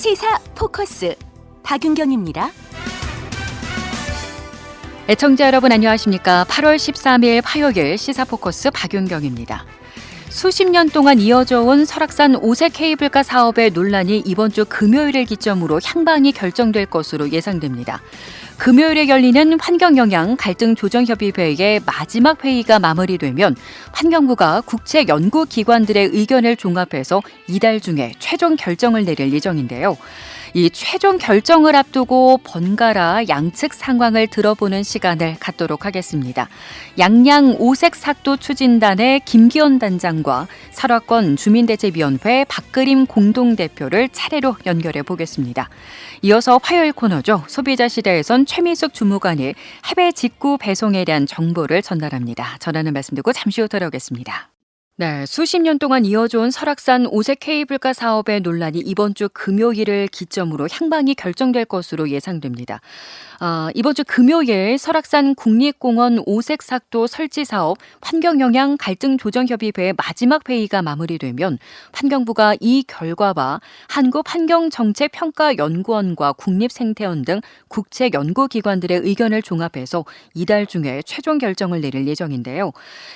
시사 포커스 박윤경입니다. 애청자 여러분 안녕하십니까? 8월 13일 화요일 시사 포커스 박윤경입니다. 수십 년 동안 이어져 온 설악산 오색 케이블카 사업의 논란이 이번 주 금요일을 기점으로 향방이 결정될 것으로 예상됩니다. 금요일에 열리는 환경영향 갈등조정협의회의 마지막 회의가 마무리되면 환경부가 국책연구기관들의 의견을 종합해서 이달 중에 최종 결정을 내릴 예정인데요. 이 최종 결정을 앞두고 번갈아 양측 상황을 들어보는 시간을 갖도록 하겠습니다. 양양 오색 삭도 추진단의 김기현 단장과 설악권 주민대책위원회 박그림 공동대표를 차례로 연결해 보겠습니다. 이어서 화요일 코너죠. 소비자 시대에선 최미숙 주무관이 해외 직구 배송에 대한 정보를 전달합니다. 전하는 말씀 듣고 잠시 후 돌아오겠습니다. 네, 수십 년 동안 이어져 온 설악산 오색 케이블카 사업의 논란이 이번 주 금요일을 기점으로 향방이 결정될 것으로 예상됩니다. 이번 주 금요일 설악산 국립공원 오색 삭도 설치 사업 환경영향 갈등조정협의회의 마지막 회의가 마무리되면 환경부가 이 결과와 한국환경정책평가연구원과 국립생태원 등 국책연구기관들의 의견을 종합해서 이달 중에 최종 결정을 내릴 예정인데요.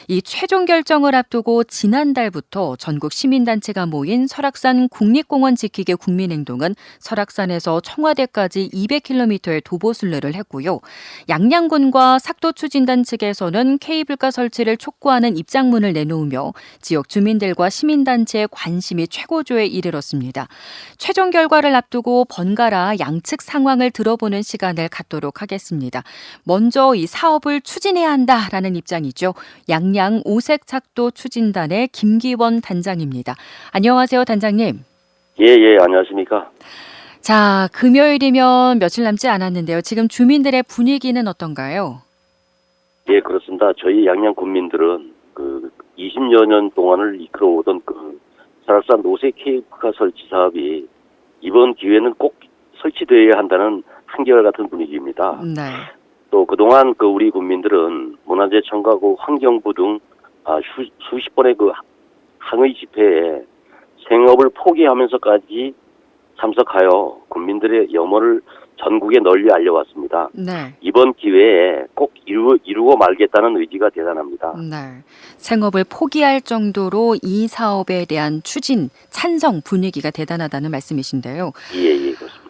이 최종 결정을 앞두고 지난달부터 전국 시민단체가 모인 설악산 국립공원 지키기 국민행동은 설악산에서 청와대까지 200km의 도보순례를 했고요. 양양군과 삭도추진단 측에서는 케이블카 설치를 촉구하는 입장문을 내놓으며 지역 주민들과 시민단체의 관심이 최고조에 이르렀습니다. 최종 결과를 앞두고 번갈아 양측 상황을 들어보는 시간을 갖도록 하겠습니다. 먼저 이 사업을 추진해야 한다라는 입장이죠. 양양 오색 삭도 추진단의 김기원 단장입니다. 안녕하세요, 단장님. 예, 안녕하십니까. 자, 금요일이면 며칠 남지 않았는데요. 지금 주민들의 분위기는 어떤가요? 예, 그렇습니다. 저희 양양 군민들은 20여 년 동안을 이끌어오던 설악산 오색 케이블카 설치 사업이 이번 기회는 꼭 설치되어야 한다는 한결같은 분위기입니다. 네. 또 그동안 우리 군민들은 문화재청과고 환경부 등 수십 번의 항의 집회에 생업을 포기하면서까지 참석하여 국민들의 염원을 전국에 널리 알려왔습니다. 네. 이번 기회에 꼭 이루고 말겠다는 의지가 대단합니다. 네. 생업을 포기할 정도로 이 사업에 대한 추진, 찬성 분위기가 대단하다는 말씀이신데요. 예, 그렇습니다.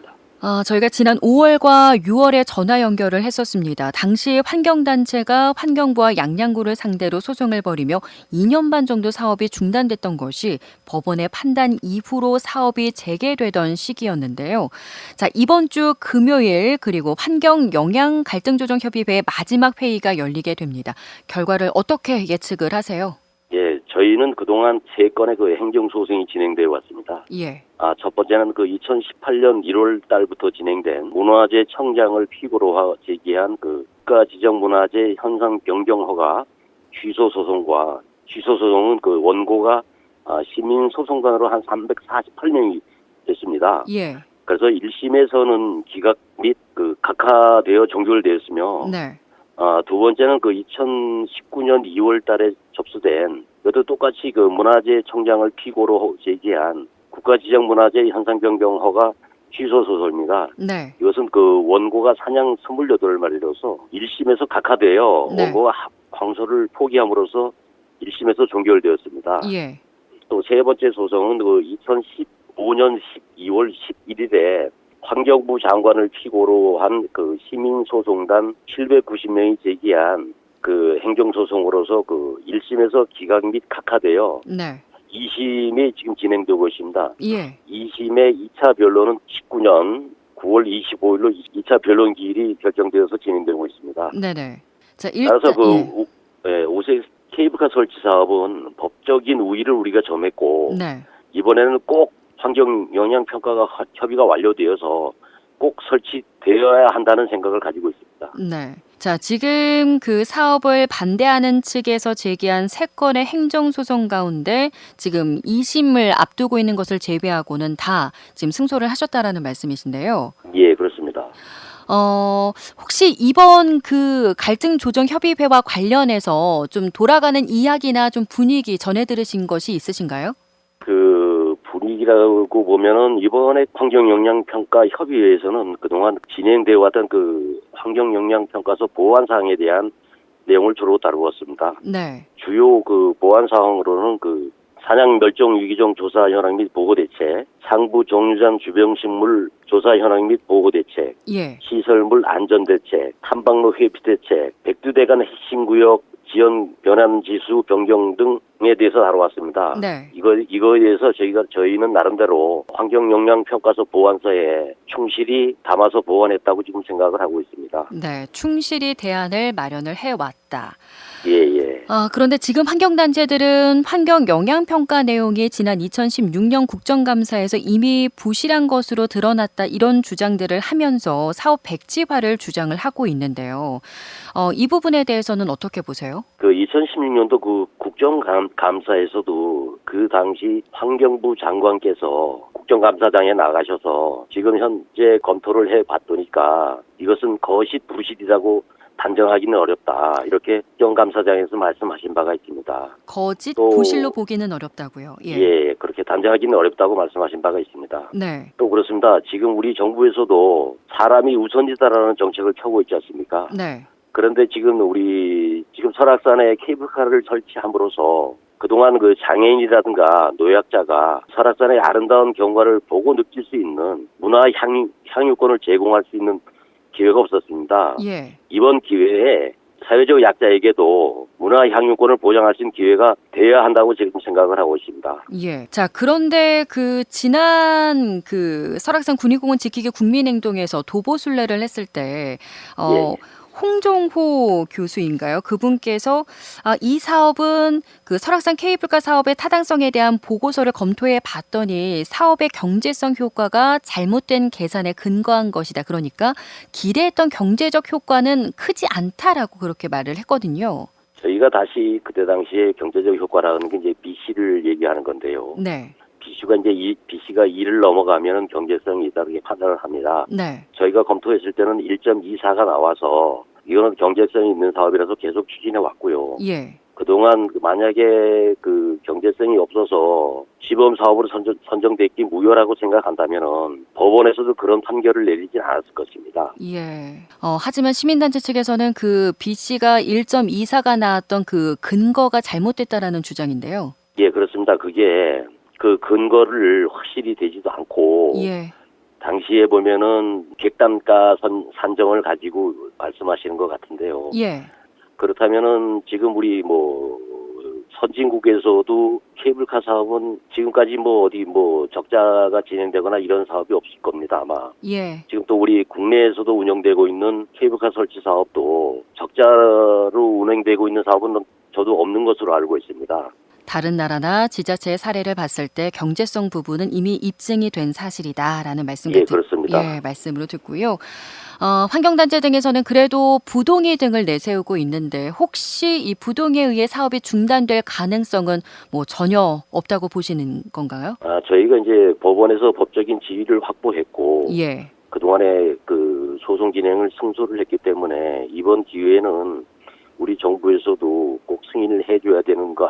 저희가 지난 5월과 6월에 전화 연결을 했었습니다. 당시 환경단체가 환경부와 양양구를 상대로 소송을 벌이며 2년 반 정도 사업이 중단됐던 것이 법원의 판단 이후로 사업이 재개되던 시기였는데요. 자, 이번 주 금요일 그리고 환경영향 갈등조정협의회의 마지막 회의가 열리게 됩니다. 결과를 어떻게 예측을 하세요? 예, 저희는 그동안 3건의 행정소송이 진행되어 왔습니다. 예. 첫 번째는 2018년 1월 달부터 진행된 문화재 청장을 피고로 제기한 국가지정문화재 현상 변경 허가 취소 소송과 취소 소송은 원고가 시민소송단으로 한 348명이 됐습니다. 예. 그래서 1심에서는 기각 및 각하되어 종결되었으며 네. 두 번째는 2019년 2월 달에 접수된 이것도 똑같이 문화재 청장을 피고로 제기한 국가지정문화재 현상 변경 허가 취소 소송입니다. 네. 이것은 원고가 사냥 28마리로서 1심에서 각하되어 네. 원고가 항소를 포기함으로써 1심에서 종결되었습니다. 예. 또 세 번째 소송은 2015년 12월 11일에 환경부 장관을 피고로 한 시민소송단 790명이 제기한 행정소송으로서 1심에서 기각 및 각하되어 네. 2심이 지금 진행되고 있습니다. 예. 2심의 2차 변론은 19년 9월 25일로 2차 변론 기일이 결정되어서 진행되고 있습니다. 네네. 자, 일단 따라서 오색 케이블카 설치 사업은 법적인 우위를 우리가 점했고 네. 이번에는 꼭 환경영향평가가 협의가 완료되어서 꼭 설치되어야 한다는 생각을 가지고 있습니다. 네. 자, 지금 그 사업을 반대하는 측에서 제기한 3건의 행정소송 가운데 지금 2심을 앞두고 있는 것을 제외하고는 다 지금 승소를 하셨다라는 말씀이신데요. 예, 그렇습니다. 혹시 이번 갈등조정협의회와 관련해서 좀 돌아가는 이야기나 좀 분위기 전해 들으신 것이 있으신가요? 분위기라고 보면은 이번에 환경영향평가협의회에서는 그동안 진행되어 왔던 그 환경영향평가서 보완 사항에 대한 내용을 주로 다루었습니다. 네. 주요 그 보완 사항으로는 그 사냥 멸종 위기종 조사 현황 및 보고 대책, 상부 종류장 주변 식물 조사 현황 및 보고 대책, 예. 시설물 안전 대책, 탐방로 회피 대책, 백두대간 핵심 구역 지연 변환 지수 변경 등에 대해서 다뤄왔습니다. 네. 이거에 대해서 저희는 나름대로 환경영향평가서 보완서에 충실히 담아서 보완했다고 지금 생각을 하고 있습니다. 네. 충실히 대안을 마련을 해왔다. 예. 그런데 지금 환경단체들은 환경영향평가 내용이 지난 2016년 국정감사에서 이미 부실한 것으로 드러났다 이런 주장들을 하면서 사업 백지화를 주장을 하고 있는데요. 이 부분에 대해서는 어떻게 보세요? 그 2016년도 그 국정감사에서도 그 당시 환경부 장관께서 국정감사장에 나가셔서 지금 현재 검토를 해봤더니까 이것은 거짓 부실이라고 단정하기는 어렵다. 이렇게 국정감사장에서 말씀하신 바가 있습니다. 거짓 또, 부실로 보기는 어렵다고요. 예, 그렇게 단정하기는 어렵다고 말씀하신 바가 있습니다. 네. 또 그렇습니다. 지금 우리 정부에서도 사람이 우선이다라는 정책을 펴고 있지 않습니까? 네. 그런데 지금 설악산에 케이블카를 설치함으로써 그동안 그 장애인이라든가 노약자가 설악산의 아름다운 경관을 보고 느낄 수 있는 문화 향유권을 제공할 수 있는 기회가 없었습니다. 예. 이번 기회에 사회적 약자에게도 문화 향유권을 보장할 수 있는 기회가 돼야 한다고 지금 생각을 하고 있습니다. 예. 자, 그런데 지난 설악산 군위공원 지키기 국민행동에서 도보순례를 했을 때, 예. 홍종호 교수인가요? 그분께서 이 사업은 설악산 케이블카 사업의 타당성에 대한 보고서를 검토해 봤더니 사업의 경제성 효과가 잘못된 계산에 근거한 것이다. 그러니까 기대했던 경제적 효과는 크지 않다라고 그렇게 말을 했거든요. 저희가 다시 그때 당시에 경제적 효과라는 게 이제 BC를 얘기하는 건데요. 네. BC가 2를 넘어가면 경제성이 있다 이렇게 판단을 합니다. 네. 저희가 검토했을 때는 1.24가 나와서 이거는 경제성이 있는 사업이라서 계속 추진해 왔고요. 예. 그동안 만약에 경제성이 없어서 시범 사업으로 선정됐기 무효라고 생각한다면은 법원에서도 그런 판결을 내리진 않았을 것입니다. 예. 하지만 시민단체 측에서는 BC가 1.24가 나왔던 근거가 잘못됐다라는 주장인데요. 예, 그렇습니다. 그게 그 근거를 확실히 되지도 않고 예. 당시에 보면은 객단가 산정을 가지고 말씀하시는 것 같은데요. 예. 그렇다면은 지금 우리 선진국에서도 케이블카 사업은 지금까지 적자가 진행되거나 이런 사업이 없을 겁니다, 아마. 예. 지금 또 우리 국내에서도 운영되고 있는 케이블카 설치 사업도 적자로 운행되고 있는 사업은 저도 없는 것으로 알고 있습니다. 다른 나라나 지자체의 사례를 봤을 때 경제성 부분은 이미 입증이 된 사실이다라는 말씀을 그렇습니다. 말씀으로 듣고요. 환경단체 등에서는 그래도 부동의 등을 내세우고 있는데 혹시 이 부동에 의해 사업이 중단될 가능성은 전혀 없다고 보시는 건가요? 저희가 이제 법원에서 법적인 지위를 확보했고 예. 그동안에 소송 진행을 승소를 했기 때문에 이번 기회에는 우리 정부에서도 꼭 승인을 해줘야 되는 거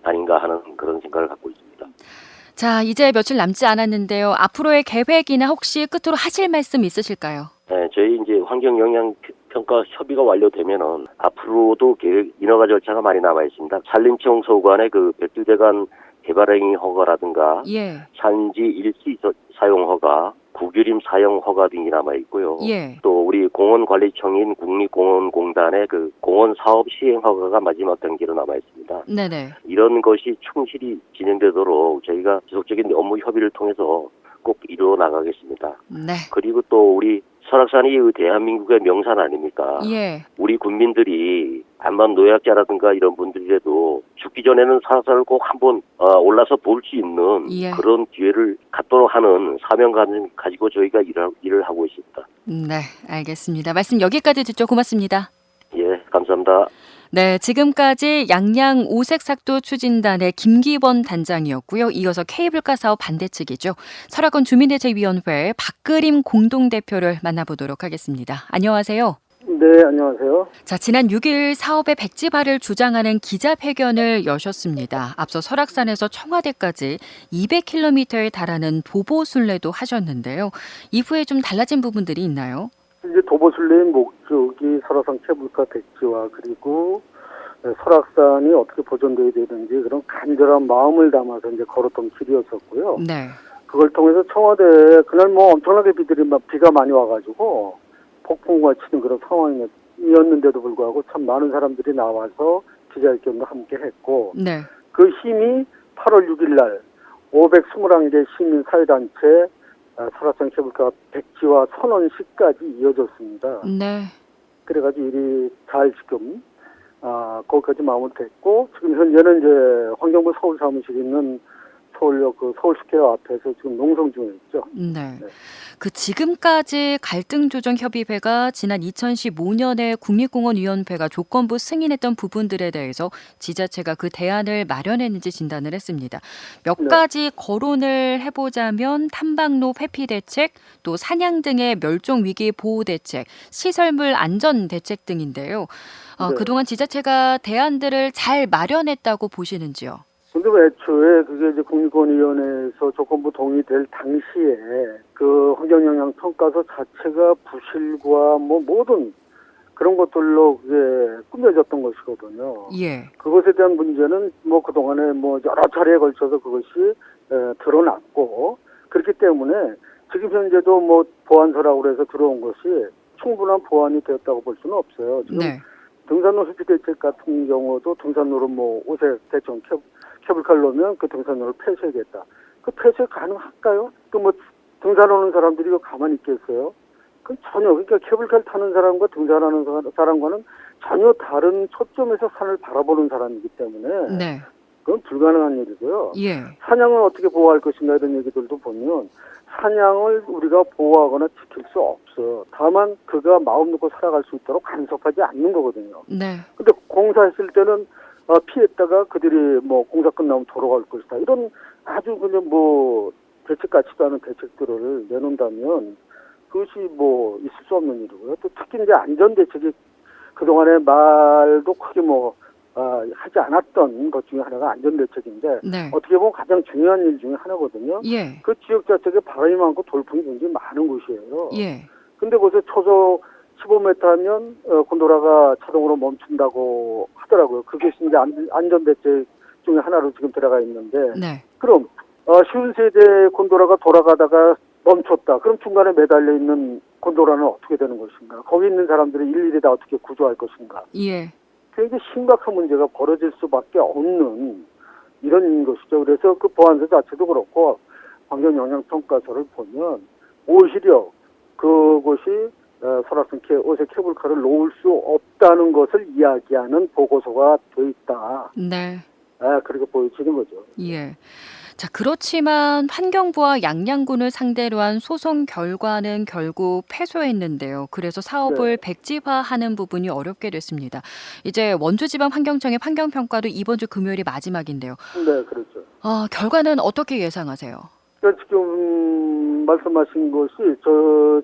아닌가 하는 그런 생각을 갖고 있습니다. 자, 이제 며칠 남지 않았는데요. 앞으로의 계획이나 혹시 끝으로 하실 말씀 있으실까요? 네, 저희 이제 환경영향평가 협의가 완료되면은 앞으로도 계획 인허가 절차가 많이 남아 있습니다. 산림청 소관의 백두대간 개발행위 허가라든가 예. 산지 일시 사용 허가, 구규림 사용 허가 등이 남아 있고요. 예. 또 우리 공원관리청인 국립공원공단의 공원 사업 시행 허가가 마지막 단계로 남아 있습니다. 네네. 이런 것이 충실히 진행되도록 저희가 지속적인 업무 협의를 통해서 꼭 이루어 나가겠습니다. 네. 그리고 또 우리 설악산이 대한민국의 명산 아닙니까? 예. 우리 국민들이 암만 노약자라든가 이런 분들이라도 죽기 전에는 설악산을 꼭 한번 올라서 볼 수 있는 예. 그런 기회를 갖도록 하는 사명감을 가지고 저희가 일을 하고 있습니다. 네, 알겠습니다. 말씀 여기까지 듣죠. 고맙습니다. 예, 감사합니다. 네, 지금까지 양양 오색삭도 추진단의 김기원 단장이었고요. 이어서 케이블카 사업 반대 측이죠. 설악원 주민대책위원회 박그림 공동대표를 만나보도록 하겠습니다. 안녕하세요. 네, 안녕하세요. 자, 지난 6일 사업의 백지화를 주장하는 기자회견을 여셨습니다. 앞서 설악산에서 청와대까지 200km에 달하는 도보순례도 하셨는데요. 이후에 좀 달라진 부분들이 있나요? 이제 도보순례의 목적이 설악산 케이블카 백지화 그리고 설악산이 어떻게 보존돼야 되는지 그런 간절한 마음을 담아서 이제 걸었던 길이었었고요. 네. 그걸 통해서 청와대에 그날 뭐 엄청나게 비가 많이 와가지고 폭풍과 치는 그런 상황이었는데도 불구하고 참 많은 사람들이 나와서 기자회견도 함께 했고 네. 그 힘이 8월 6일 날 521개 시민 사회단체 설악산 케이블카 백지화 선언식까지 이어졌습니다. 네. 그래가지고 일이 잘 지금 거기까지 마무리됐고 지금 현재는 이제 환경부 서울 사무실에 있는 서울역 그 서울시계와 앞에서 지금 농성 중에 있죠. 네. 네. 그 지금까지 갈등조정협의회가 지난 2015년에 국립공원위원회가 조건부 승인했던 부분들에 대해서 지자체가 그 대안을 마련했는지 진단을 했습니다. 몇 네. 가지 거론을 해보자면 탐방로 회피 대책, 또 사냥 등의 멸종 위기 보호 대책, 시설물 안전 대책 등인데요. 네. 그동안 지자체가 대안들을 잘 마련했다고 보시는지요? 근데 애초에 그게 이제 국립공원위원회에서 조건부 동의될 당시에 그 환경영향평가서 자체가 부실과 뭐 모든 그런 것들로 그게 꾸며졌던 것이거든요. 예. 그것에 대한 문제는 뭐 그동안에 뭐 여러 차례에 걸쳐서 그것이 드러났고 그렇기 때문에 지금 현재도 뭐 보완서라고 해서 들어온 것이 충분한 보완이 되었다고 볼 수는 없어요. 지금 네. 등산로 회피 대책 같은 경우도 등산로를 뭐 오색 대청 케이블카를 놓으면 그 등산로를 폐쇄하겠다. 그 폐쇄 가능할까요? 그 뭐 등산 오는 사람들이 이거 가만히 있겠어요? 그 전혀 그러니까 케이블카를 타는 사람과 등산하는 사람과는 전혀 다른 초점에서 산을 바라보는 사람이기 때문에 네. 그건 불가능한 일이고요. 예. 사냥을 어떻게 보호할 것인가 이런 얘기들도 보면 사냥을 우리가 보호하거나 지킬 수 없어. 다만 그가 마음 놓고 살아갈 수 있도록 간섭하지 않는 거거든요. 네. 근데 공사했을 때는 피했다가 그들이 뭐 공사 끝나면 돌아갈 것이다. 이런 아주 그냥 뭐 대책 같지도 않은 대책들을 내놓는다면 그것이 뭐 있을 수 없는 일이고요. 또 특히 이제 안전 대책이 그동안에 말도 크게 뭐 하지 않았던 것 중에 하나가 안전 대책인데 네. 어떻게 보면 가장 중요한 일 중에 하나거든요. 예. 그 지역 자체에 바람이 많고 돌풍이 굉장히 많은 곳이에요. 예. 근데 거기서 초속 15m 하면 곤도라가 자동으로 멈춘다고 하더라고요. 그게 이제 안전대책 중에 하나로 지금 들어가 있는데 네. 그럼 쉬운 세대 곤도라가 돌아가다가 멈췄다. 그럼 중간에 매달려 있는 곤도라는 어떻게 되는 것인가? 거기 있는 사람들이 일일이 다 어떻게 구조할 것인가? 예. 굉장히 심각한 문제가 벌어질 수밖에 없는 이런 것이죠. 그래서 그 보안서 자체도 그렇고 환경영향평가서를 보면 오히려 그곳이 설악산 오색 케이블카를 놓을 수 없다는 것을 이야기하는 보고서가 돼 있다. 네. 그렇게 보여지는 거죠. 예. 자, 그렇지만 환경부와 양양군을 상대로 한 소송 결과는 결국 패소했는데요. 그래서 사업을 백지화하는 부분이 어렵게 됐습니다. 이제 원주지방환경청의 환경평가도 이번 주 금요일이 마지막인데요. 네, 그렇죠. 결과는 어떻게 예상하세요? 그러니까 지금 말씀하신 것이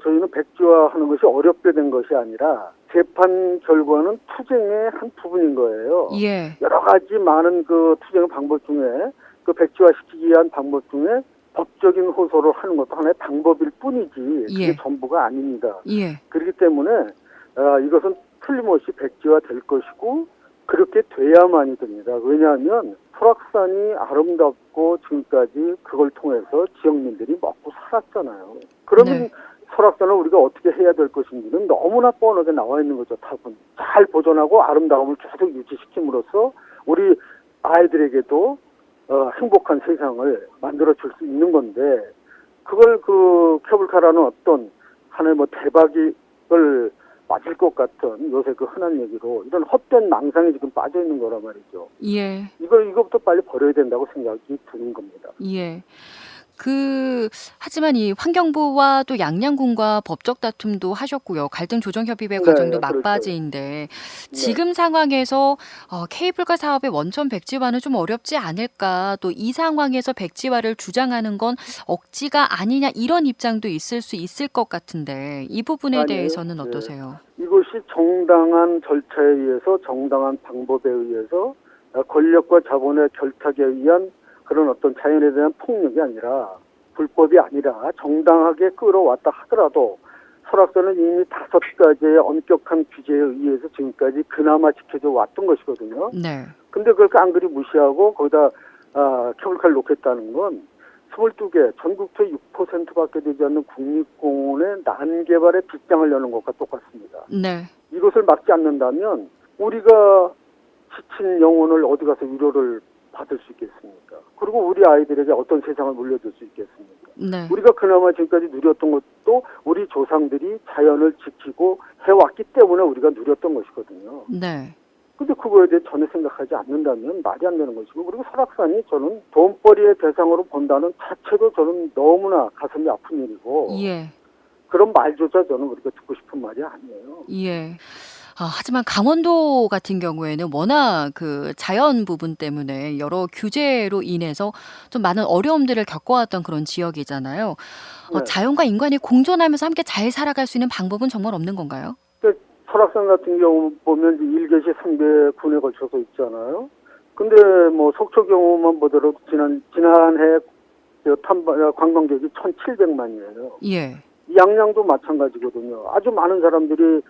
저희는 백지화하는 것이 어렵게 된 것이 아니라 재판 결과는 투쟁의 한 부분인 거예요. 예. 여러 가지 많은 그 투쟁의 방법 중에 그 백지화시키기 위한 방법 중에 법적인 호소를 하는 것도 하나의 방법일 뿐이지 그게 예. 전부가 아닙니다. 예. 그렇기 때문에 이것은 틀림없이 백지화 될 것이고 그렇게 돼야만이 됩니다. 왜냐하면 설악산이 아름답고 지금까지 그걸 통해서 지역민들이 먹고 살았잖아요. 그러면 네. 설악산을 우리가 어떻게 해야 될 것인지는 너무나 뻔하게 나와 있는 거죠. 답은 잘 보존하고 아름다움을 계속 유지시킴으로써 우리 아이들에게도 행복한 세상을 만들어 줄 수 있는 건데 그걸 그 케이블카라는 어떤 하나의 뭐 대박을 맞을 것 같은 요새 그 흔한 얘기로 이런 헛된 망상에 지금 빠져 있는 거란 말이죠. 예. 이거부터 빨리 버려야 된다고 생각이 드는 겁니다. 예. 하지만 이 환경부와 또 양양군과 법적 다툼도 하셨고요. 갈등 조정 협의회 네, 과정도 그렇죠. 막바지인데 지금 상황에서 케이블카 사업의 원천 백지화는 좀 어렵지 않을까? 또 이 상황에서 백지화를 주장하는 건 억지가 아니냐 이런 입장도 있을 수 있을 것 같은데 이 부분에 아니에요. 대해서는 네. 어떠세요? 이것이 정당한 절차에 의해서 정당한 방법에 의해서 권력과 자본의 결탁에 의한 그런 어떤 자연에 대한 폭력이 아니라 불법이 아니라 정당하게 끌어왔다 하더라도 설악산은 이미 5가지의 엄격한 규제에 의해서 지금까지 그나마 지켜져 왔던 것이거든요. 네. 근데 그걸 깡그리 무시하고 거기다 케이블카를 놓겠다는 건 22개, 전국토의 6%밖에 되지 않는 국립공원의 난개발의 빗장을 여는 것과 똑같습니다. 네. 이것을 막지 않는다면 우리가 지친 영혼을 어디 가서 위로를 받을 수 있겠습니까? 그리고 우리 아이들에게 어떤 세상을 물려줄 수 있겠습니까? 네. 우리가 그나마 지금까지 누렸던 것도 우리 조상들이 자연을 지키고 해왔기 때문에 우리가 누렸던 것이거든요. 네. 근데 그거에 대해 전혀 생각하지 않는다면 말이 안 되는 것이고, 그리고 설악산이 저는 돈벌이의 대상으로 본다는 자체도 저는 너무나 가슴이 아픈 일이고, 예. 그런 말조차 저는 그렇게 듣고 싶은 말이 아니에요. 예. 하지만 강원도 같은 경우에는 워낙 자연 부분 때문에 여러 규제로 인해서 좀 많은 어려움들을 겪어왔던 그런 지역이잖아요. 네. 자연과 인간이 공존하면서 함께 잘 살아갈 수 있는 방법은 정말 없는 건가요? 설악산 같은 경우 보면 이제 1개시 300군에 걸쳐서 있잖아요. 근데 뭐 속초 경우만 보더라도 지난해 관광객이 1,700만이에요. 예. 양양도 마찬가지거든요. 아주 많은 사람들이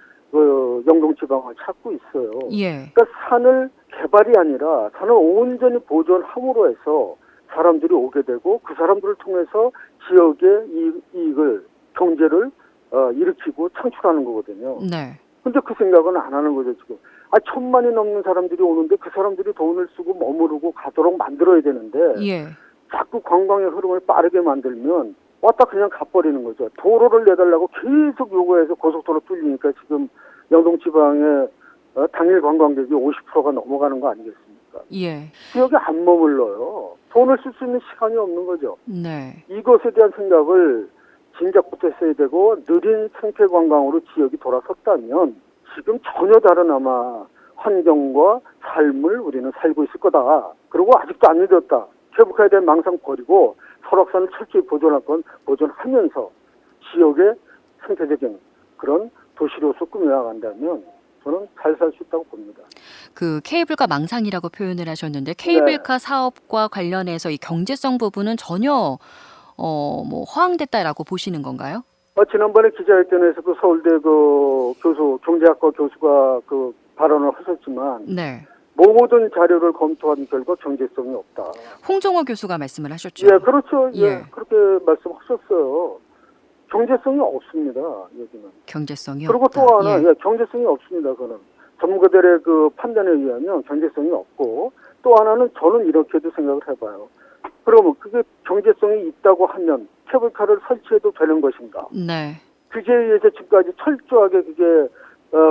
영동지방을 찾고 있어요. 예. 그러니까 산을 개발이 아니라 산을 온전히 보존함으로 해서 사람들이 오게 되고 그 사람들을 통해서 지역의 이익을, 경제를 일으키고 창출하는 거거든요. 네. 근데 그 생각은 안 하는 거죠, 지금. 1,000만이 넘는 사람들이 오는데 그 사람들이 돈을 쓰고 머무르고 가도록 만들어야 되는데 예. 자꾸 관광의 흐름을 빠르게 만들면 왔다 그냥 가버리는 거죠. 도로를 내달라고 계속 요구해서 고속도로 뚫리니까 지금 영동지방에 당일 관광객이 50%가 넘어가는 거 아니겠습니까? 예. 지역에 안 머물러요. 돈을 쓸 수 있는 시간이 없는 거죠. 네. 이것에 대한 생각을 진작부터 했어야 되고 느린 생태관광으로 지역이 돌아섰다면 지금 전혀 다른 아마 환경과 삶을 우리는 살고 있을 거다. 그리고 아직도 안 늦었다. 케이블카에 대한 망상 버리고 설악산을 철저히 보존할 건 보존하면서 지역의 생태적인 그런 도시로서 꾸며나간다면 저는 잘 살 수 있다고 봅니다. 케이블카 망상이라고 표현을 하셨는데 케이블카 사업과 관련해서 이 경제성 부분은 전혀 허황됐다라고 보시는 건가요? 지난번에 기자회견에서 서울대 경제학과 교수가 발언을 하셨지만 네. 모든 자료를 검토한 결과 경제성이 없다. 홍종호 교수가 말씀을 하셨죠. 예, 그렇죠. 예, 예. 그렇게 말씀하셨어요. 경제성이 없습니다, 여기는. 경제성이 그리고 없다. 또 하나, 예. 경제성이 없습니다, 그는. 전문가들의 판단에 의하면 경제성이 없고, 또 하나는 저는 이렇게도 생각을 해봐요. 그러면 그게 경제성이 있다고 하면 케이블카를 설치해도 되는 것인가? 네. 규제에 의해서 지금까지 철저하게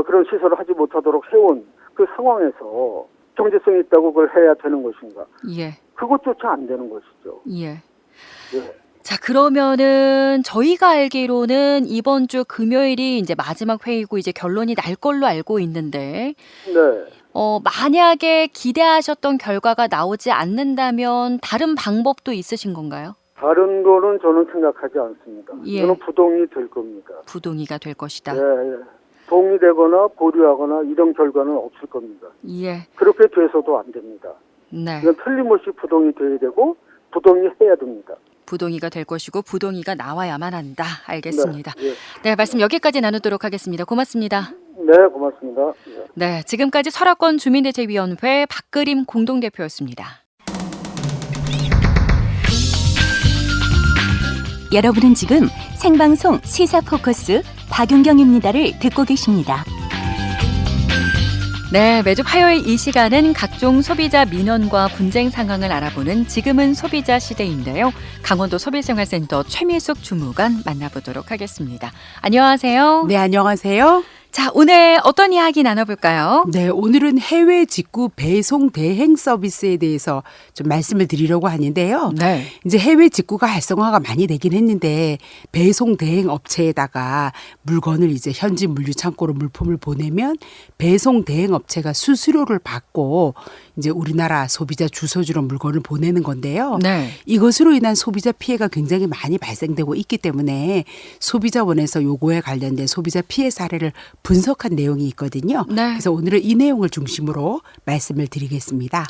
그런 시설을 하지 못하도록 해온 그 상황에서 경제성이 있다고 그걸 해야 되는 것인가? 예. 그것조차 안 되는 것이죠. 예. 예. 자, 그러면은 저희가 알기로는 이번 주 금요일이 이제 마지막 회의고 이제 결론이 날 걸로 알고 있는데 네. 만약에 기대하셨던 결과가 나오지 않는다면 다른 방법도 있으신 건가요? 다른 거는 저는 생각하지 않습니다. 예. 이거는 부동이 될 겁니다. 부동의가 될 것이다. 예, 예. 동의되거나 보류하거나 이런 결과는 없을 겁니다. 예. 그렇게 돼서도 안 됩니다. 네. 이건 틀림없이 부동이 돼야 되고 부동의해야 됩니다. 부동의가 될 것이고 부동의가 나와야만 한다. 알겠습니다. 네, 예. 네, 말씀 여기까지 나누도록 하겠습니다. 고맙습니다. 네, 고맙습니다. 예. 네, 지금까지 설악권 주민대책위원회 박그림 공동대표였습니다. 여러분은 지금 생방송 시사 포커스 박윤경입니다를 듣고 계십니다. 네, 매주 화요일 이 시간은 각종 소비자 민원과 분쟁 상황을 알아보는 지금은 소비자 시대인데요. 강원도 소비생활센터 최미숙 주무관 만나보도록 하겠습니다. 안녕하세요. 네, 안녕하세요. 자, 오늘 어떤 이야기 나눠볼까요? 네, 오늘은 해외 직구 배송 대행 서비스에 대해서 좀 말씀을 드리려고 하는데요. 네. 이제 해외 직구가 활성화가 많이 되긴 했는데 배송 대행 업체에다가 물건을 이제 현지 물류 창고로 물품을 보내면 배송 대행 업체가 수수료를 받고 이제 우리나라 소비자 주소지로 물건을 보내는 건데요. 네. 이것으로 인한 소비자 피해가 굉장히 많이 발생되고 있기 때문에 소비자원에서 요거에 관련된 소비자 피해 사례를 분석한 내용이 있거든요. 네. 그래서 오늘은 이 내용을 중심으로 말씀을 드리겠습니다.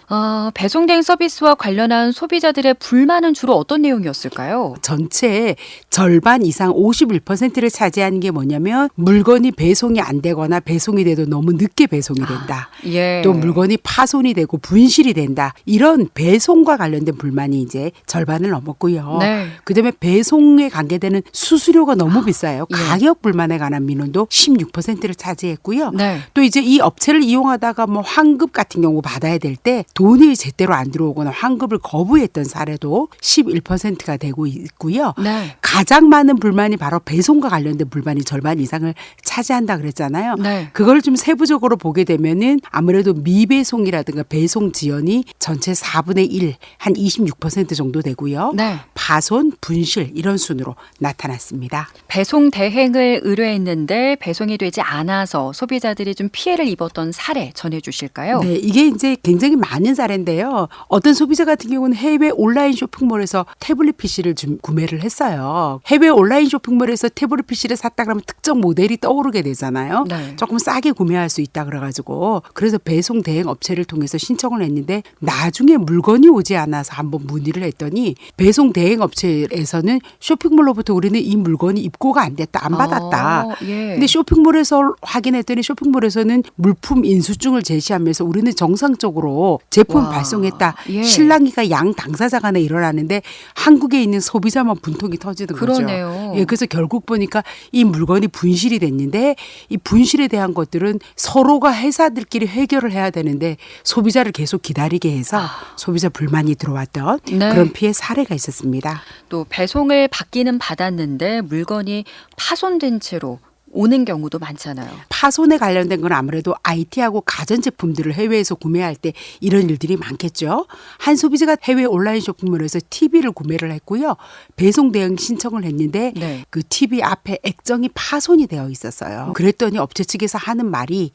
배송 대행 서비스와 관련한 소비자들의 불만은 주로 어떤 내용이었을까요? 전체 절반 이상 51%를 차지하는 게 뭐냐면 물건이 배송이 안 되거나 배송이 돼도 너무 늦게 배송이 된다. 예. 또 물건이 파손이 되고 분실이 된다. 이런 배송과 관련된 불만이 이제 절반을 넘었고요. 네. 그다음에 배송에 관계되는 수수료가 너무 비싸요. 예. 가격 불만에 관한 민원도 16%를 차지했고요. 네. 또 이제 이 업체를 이용하다가 뭐 환급 같은 경우 받아야 될 때 돈이 제대로 안 들어오거나 환급을 거부했던 사례도 11%가 되고 있고요. 네. 가장 많은 불만이 바로 배송과 관련된 불만이 절반 이상을 차지한다 그랬잖아요. 네. 그걸 좀 세부적으로 보게 되면은 아무래도 미배송이라든가 배송 지연이 전체 4분의 1, 한 26% 정도 되고요. 네. 파손, 분실 이런 순으로 나타났습니다. 배송 대행을 의뢰했는데 배송이 되지 않아서 소비자들이 좀 피해를 입었던 사례 전해 주실까요? 네, 이게 이제 굉장히 많은 사례인데요. 어떤 소비자 같은 경우는 해외 온라인 쇼핑몰에서 태블릿 PC를 구매를 했어요. 해외 온라인 쇼핑몰에서 태블릿 PC를 샀다 그러면 특정 모델이 떠오르게 되잖아요. 네. 조금 싸게 구매할 수 있다 그래가지고 그래서 배송 대행 업체를 통해서 신청을 했는데 나중에 물건이 오지 않아서 한번 문의를 했더니 배송 대행 업체에서는 쇼핑몰로부터 우리는 이 물건이 입고가 안 됐다, 안 받았다. 예. 근데 쇼핑몰에서 확인했더니 쇼핑몰에서는 물품 인수증을 제시하면서 우리는 정상적으로 제품 와, 발송했다. 예. 실랑이가 양 당사자 간에 일어나는데 한국에 있는 소비자만 분통이 터지는 그러네요. 거죠. 예, 그래서 결국 보니까 이 물건이 분실이 됐는데 이 분실에 대한 것들은 서로가 회사들끼리 해결을 해야 되는데 소비자를 계속 기다리게 해서 소비자 불만이 들어왔던 네. 그런 피해 사례가 있었습니다. 또 배송을 받기는 받았는데 물건이 파손된 채로 오는 경우도 많잖아요. 파손에 관련된 건 아무래도 IT하고 가전제품들을 해외에서 구매할 때 이런 일들이 많겠죠. 한 소비자가 해외 온라인 쇼핑몰에서 TV를 구매를 했고요. 배송 대행 신청을 했는데 네. 그 TV 앞에 액정이 파손이 되어 있었어요. 그랬더니 업체 측에서 하는 말이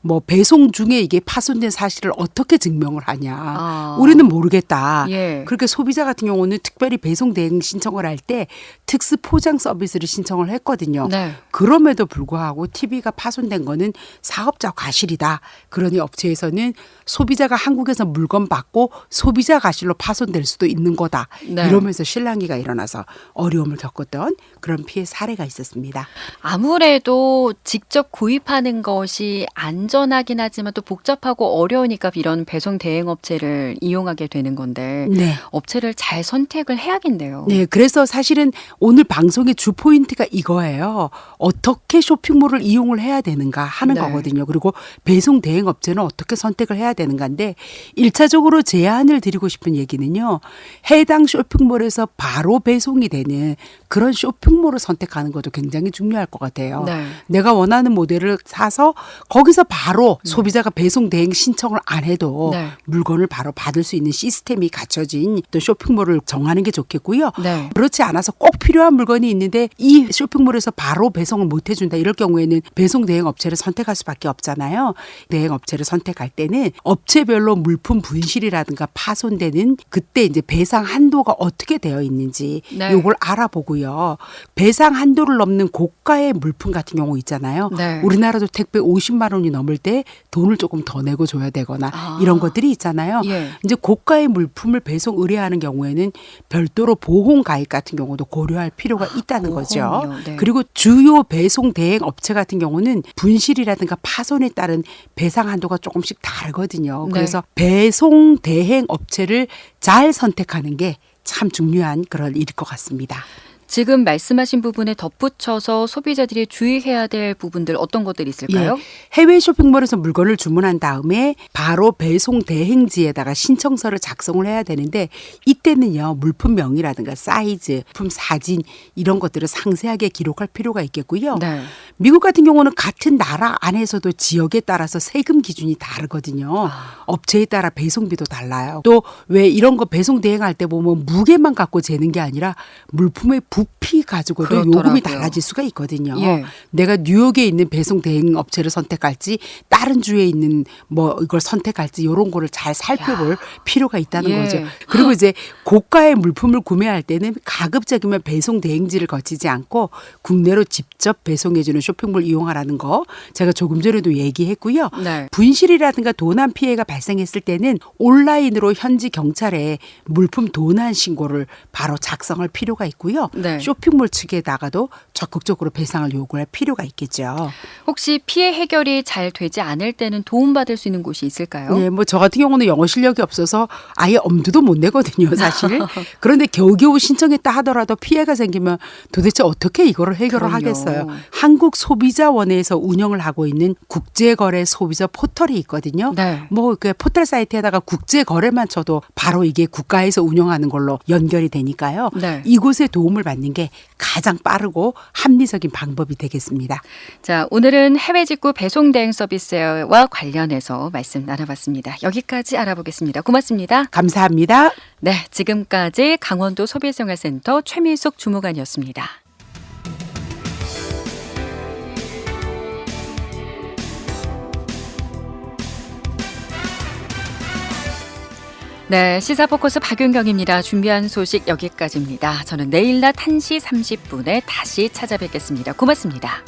뭐 배송 중에 이게 파손된 사실을 어떻게 증명을 하냐. 우리는 모르겠다. 예. 그렇게 소비자 같은 경우는 특별히 배송 대행 신청을 할 때 특수 포장 서비스를 신청을 했거든요. 네. 그럼에도 불구하고 TV가 파손된 거는 사업자 과실이다. 그러니 업체에서는 소비자가 한국에서 물건 받고 소비자 과실로 파손될 수도 있는 거다. 네. 이러면서 실랑이가 일어나서 어려움을 겪었던 그런 피해 사례가 있었습니다. 아무래도 직접 구입하는 것이 안전하긴 하지만 또 복잡하고 어려우니까 이런 배송 대행 업체를 이용하게 되는 건데 네. 업체를 잘 선택을 해야겠네요. 네, 그래서 사실은 오늘 방송의 주 포인트가 이거예요. 어떻게 쇼핑몰을 이용을 해야 되는가 하는 네. 거거든요. 그리고 배송 대행 업체는 어떻게 선택을 해야 되는가인데 1차적으로 제안을 드리고 싶은 얘기는요. 해당 쇼핑몰에서 바로 배송이 되는 그런 쇼핑몰을 선택하는 것도 굉장히 중요할 것 같아요. 네. 내가 원하는 모델을 사서 거기서 바로 소비자가 배송 대행 신청을 안 해도 네. 물건을 바로 받을 수 있는 시스템이 갖춰진 또 쇼핑몰을 정하는 게 좋겠고요. 네. 그렇지 않아서 꼭 필요한 물건이 있는데 이 쇼핑몰에서 바로 배송을 못 해준다. 이럴 경우에는 배송 대행 업체를 선택할 수밖에 없잖아요. 대행 업체를 선택할 때는 업체별로 물품 분실이라든가 파손되는 그때 이제 배상 한도가 어떻게 되어 있는지 네. 요걸 알아보고요. 배상 한도를 넘는 고가의 물품 같은 경우 있잖아요. 네. 우리나라도 택배 50만 원이 넘을 때 돈을 조금 더 내고 줘야 되거나 이런 것들이 있잖아요. 예. 이제 고가의 물품을 배송 의뢰하는 경우에는 별도로 보험 가입 같은 경우도 고려할 필요가 있다는 거죠. 보험이요. 네. 그리고 주요 배송 대행 업체 같은 경우는 분실이라든가 파손에 따른 배상 한도가 조금씩 다르거든요. 네. 그래서 배송 대행 업체를 잘 선택하는 게 참 중요한 그런 일일 것 같습니다. 지금 말씀하신 부분에 덧붙여서 소비자들이 주의해야 될 부분들 어떤 것들이 있을까요? 해외 쇼핑몰에서 물건을 주문한 다음에 바로 배송 대행지에다가 신청서를 작성을 해야 되는데 이때는요 물품명이라든가 사이즈, 물품 사진 이런 것들을 상세하게 기록할 필요가 있겠고요. 네. 미국 같은 경우는 같은 나라 안에서도 지역에 따라서 세금 기준이 다르거든요. 업체에 따라 배송비도 달라요. 또 왜 이런 거 배송 대행할 때 보면 무게만 갖고 재는 게 아니라 물품의 부피 가지고도 그렇더라고요. 요금이 달라질 수가 있거든요. 예. 내가 뉴욕에 있는 배송 대행 업체를 선택할지 다른 주에 있는 뭐 이걸 선택할지 이런 거를 잘 살펴볼 필요가 있다는 예. 거죠. 그리고 이제 고가의 물품을 구매할 때는 가급적이면 배송 대행지를 거치지 않고 국내로 직접 배송해주는 쇼핑몰 이용하라는 거 제가 조금 전에도 얘기했고요. 네. 분실이라든가 도난 피해가 발생했을 때는 온라인으로 현지 경찰에 물품 도난 신고를 바로 작성할 필요가 있고요. 네. 쇼핑몰 측에다가도 적극적으로 배상을 요구할 필요가 있겠죠. 혹시 피해 해결이 잘 되지 않을 때는 도움받을 수 있는 곳이 있을까요? 네, 뭐 저 같은 경우는 영어 실력이 없어서 아예 엄두도 못 내거든요, 사실. 그런데 겨우겨우 신청했다 하더라도 피해가 생기면 도대체 어떻게 이거를 해결을 그럼요. 하겠어요. 한국소비자원에서 운영을 하고 있는 국제거래 소비자 포털이 있거든요. 네. 뭐 그 포털 사이트에다가 국제거래만 쳐도 바로 이게 국가에서 운영하는 걸로 연결이 되니까요. 네. 이곳의 도움을 받는 게 가장 빠르고 합리적인 방법이 되겠습니다. 자, 오늘은 해외 직구 배송 대행 서비스와 관련해서 말씀 나눠봤습니다. 여기까지 알아보겠습니다. 고맙습니다. 감사합니다. 네, 지금까지 강원도 소비생활센터 최미숙 주무관이었습니다. 네, 시사포커스 박윤경입니다. 준비한 소식 여기까지입니다. 저는 내일 낮 1시 30분에 다시 찾아뵙겠습니다. 고맙습니다.